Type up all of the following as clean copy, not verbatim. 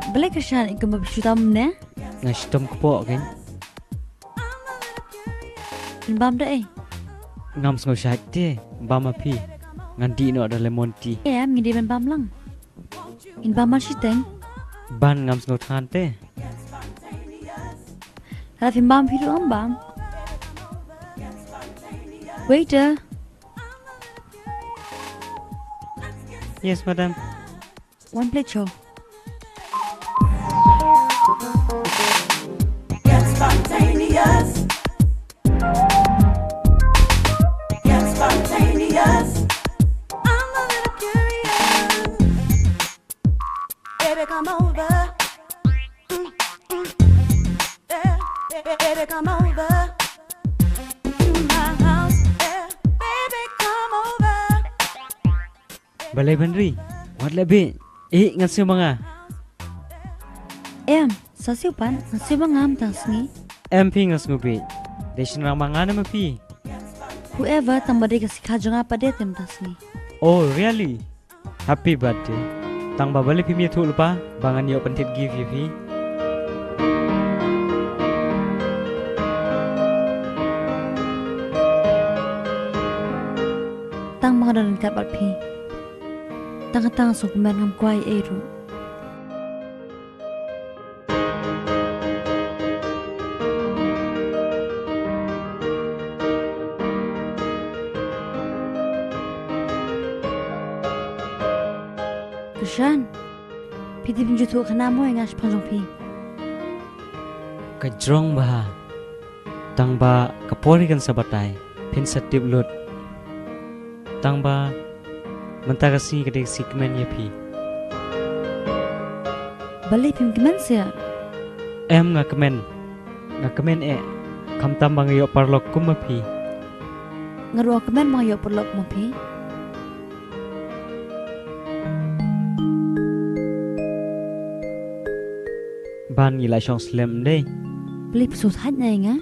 Balik Krishan ikut bersyutam ne? Ngastom kepo kan? Inbam dah Ngam sengau syahid te, bam api. Ngandi no ada lemon tea. ngidi inbam lang. Inbam masih teng. Ban ngam sengau than te. Lalu inbam piru ambam. Waiter. Yes, madam. One plate show. Spontaneous. Get spontaneous. I'm a little curious. Baby, come over. Yeah, baby, come over. To my house. Yeah, baby, come over. Balai Bandri. Wat lebih. Ngasih mga. Sasiupan, nasi bangam tasngi. MP ngas ngubi. Desin ramangana mapi. Whoever tambah kasih kajang apa dia tem tasngi. Oh, really? Happy birthday. Tang babali pi mi thu lupa. Bangan yo pentit give you pi. Tang mga dalan kapat pi. Tang sukuman ngam kuai eru. Krishan, piti pinjutu kenamo yang ngas panjang pi. Kajrong bah. Tang ba kapori kan sabatai. Pin satip lut. Tang ba mentagasi kedek sikmen ya pi. Balik pim kemen sia. Ngakemen kam tambang yo parlok kumapi. Ngaruh kemen mau yo perlok mo pi. Ban ngilai syong slam deh. Beli pesut hanya nga.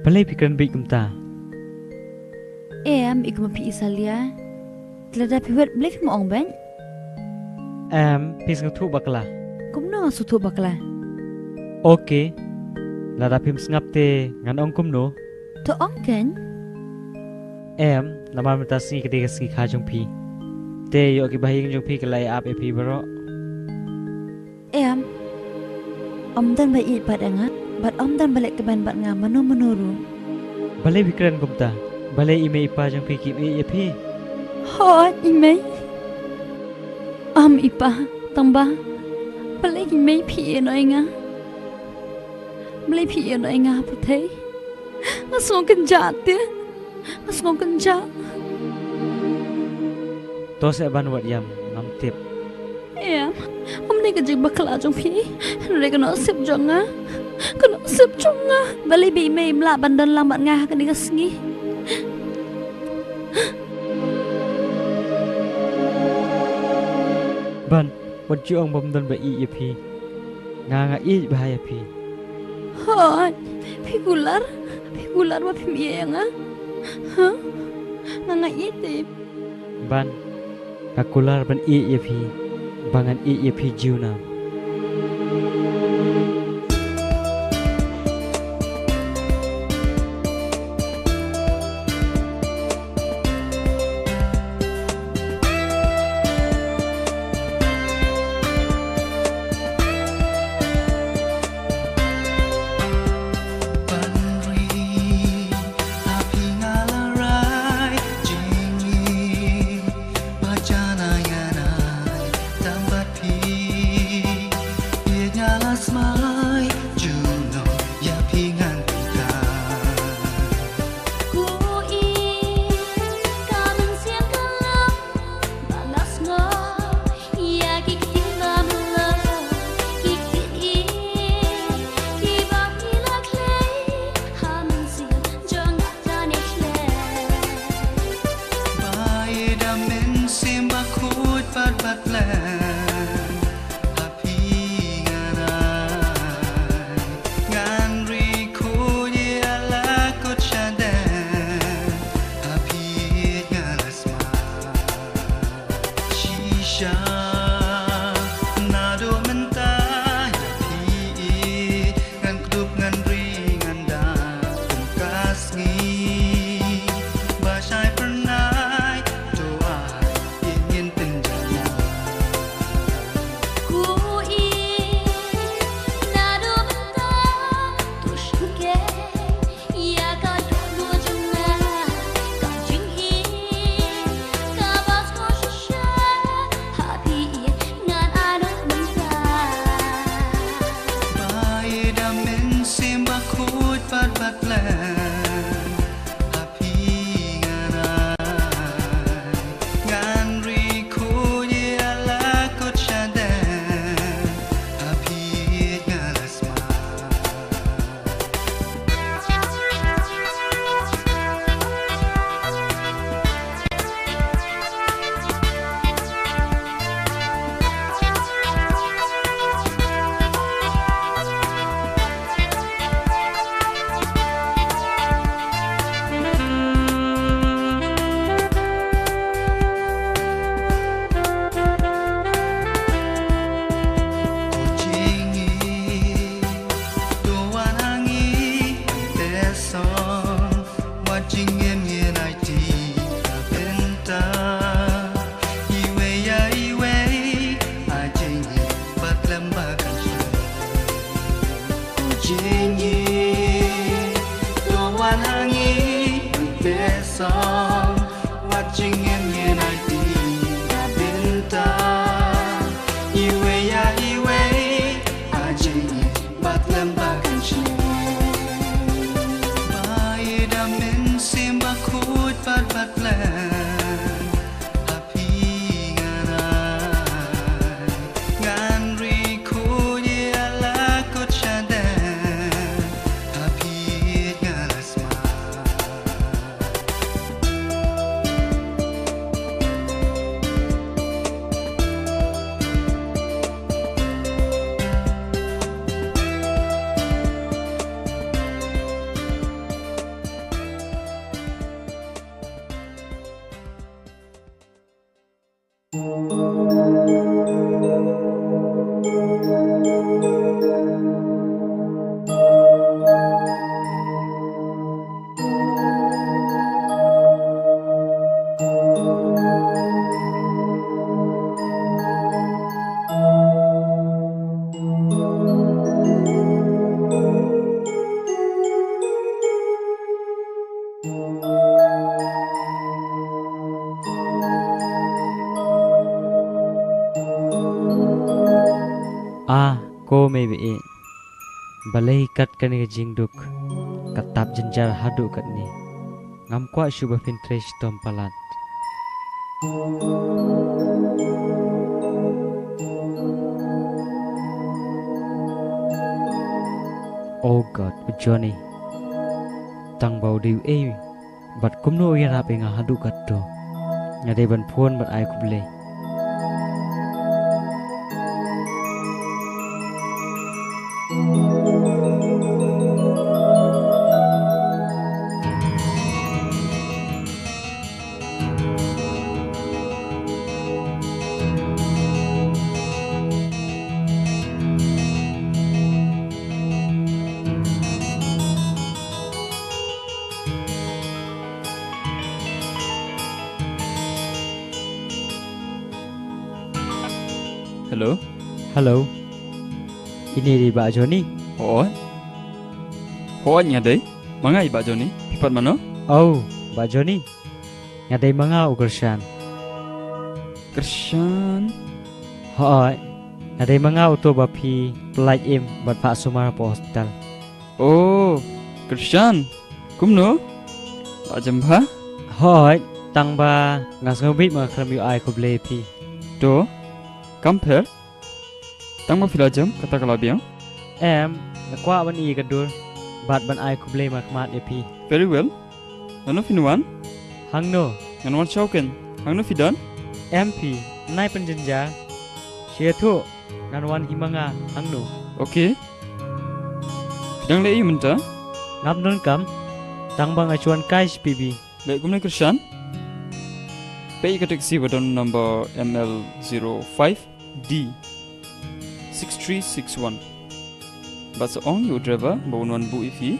Balai pikiran baik kumta. Ikut pi isalia. Telada piwet beli pim ong ben. Pis ngatu bakla. Kumno sutu bakla. Oke. Lada pim sengap te ngan ong kumno. To ong ken. Nama mentasi kedek si kajong pi. Te yo ki bahing jong pi kelai ap pi baro. Om dan bayi pada nga. Bat om dan balik ke ban bat nga menuru. Balai pikiran kumta. Balai ime ipa jong pi kip ya pi. Hot ime. Ipa tambah. Balik ime pi no nga. Balik pi no nga putih. Ngasong kenjat dia. Ngasong kenjat. Tos ban wat yam nam tip. Om ni kerja bakal ajong pi. Mereka kena sip jonga. Kena sip jonga. Balik bi ime melak bandan lambat ngah kena kesengi. Ban, wat juang bom dan ba ya pi. Nga bahaya pi. Hot. Pigular ma pi miye nga. Hah? Nga tip. Ban, kakular ban ya pi. Bangan ya pi juna. Api ngalarai jingin bacana yanai tambat pi Ko may bi balay kat kani jingduk katap jenjar hadu kat ni ngam kwa shuba pintres tom palat. Oh God, Johnny tang bau diu bat kumno ya rape nga hadu kat do ngade ban phone bat ai kuble. Hello. Hello. Ini di Pak Joni. Ho nyadai. Mangai Pak Joni? Pipat mana? Oh, Pak Joni. Ngadai manga ukersan. Kersan. Hoi. Ngadai manga uto bapi pelaj im bat Pak Sumar po hospital. Oh, kersan. Kumno? Pak Jamba? Hoi, tang ba ngas ngobit ma kram yu ai kuble pi. Do. Kampel. Tang ma filajam kata kalabiang. Nakwa ban i gadur bat ban ai kuble ma kmat epi. Very well. Nano finuan? Hangno. Nano wan shauken. Hangno fidan? MP nai penjenja Sia tu nan wan himanga angnu. Okay. Pidang le menta. Ngap nun kam tang bang acuan kai SPB. Le gumne Krishan. Pay ka taxi wadon number ML05D 6361. Bas on your driver bawon bu ifi.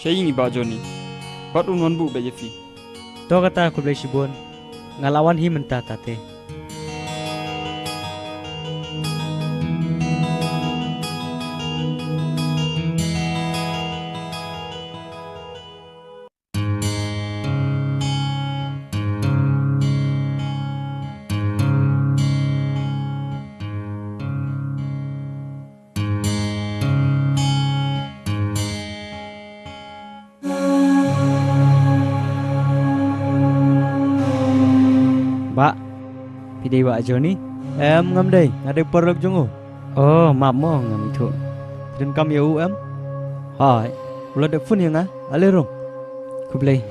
Shayi ni bajoni. Bat unwan bu be ifi. To kata kublai sibun ngalawan himenta tate. Ba, pidai ba Joni? Em ngâm đây, ada perlu jongo. Oh, maaf mo ngam itu. Dan kam ya em. Hai, Ulah ada phone yang alerong. kublai.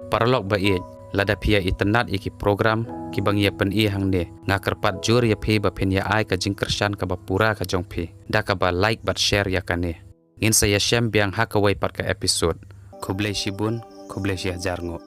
Paralog ba it lada pia itenat iki program ki bang ya pen i hang ne nga kerpat jur ya phe ba pen ya ai ka jingkershan ka ba pura ka jong phe da ka ba like bat share ya kane ngin saya syam biang hakawai pat ka episode kublai shibun kublai syah jarngo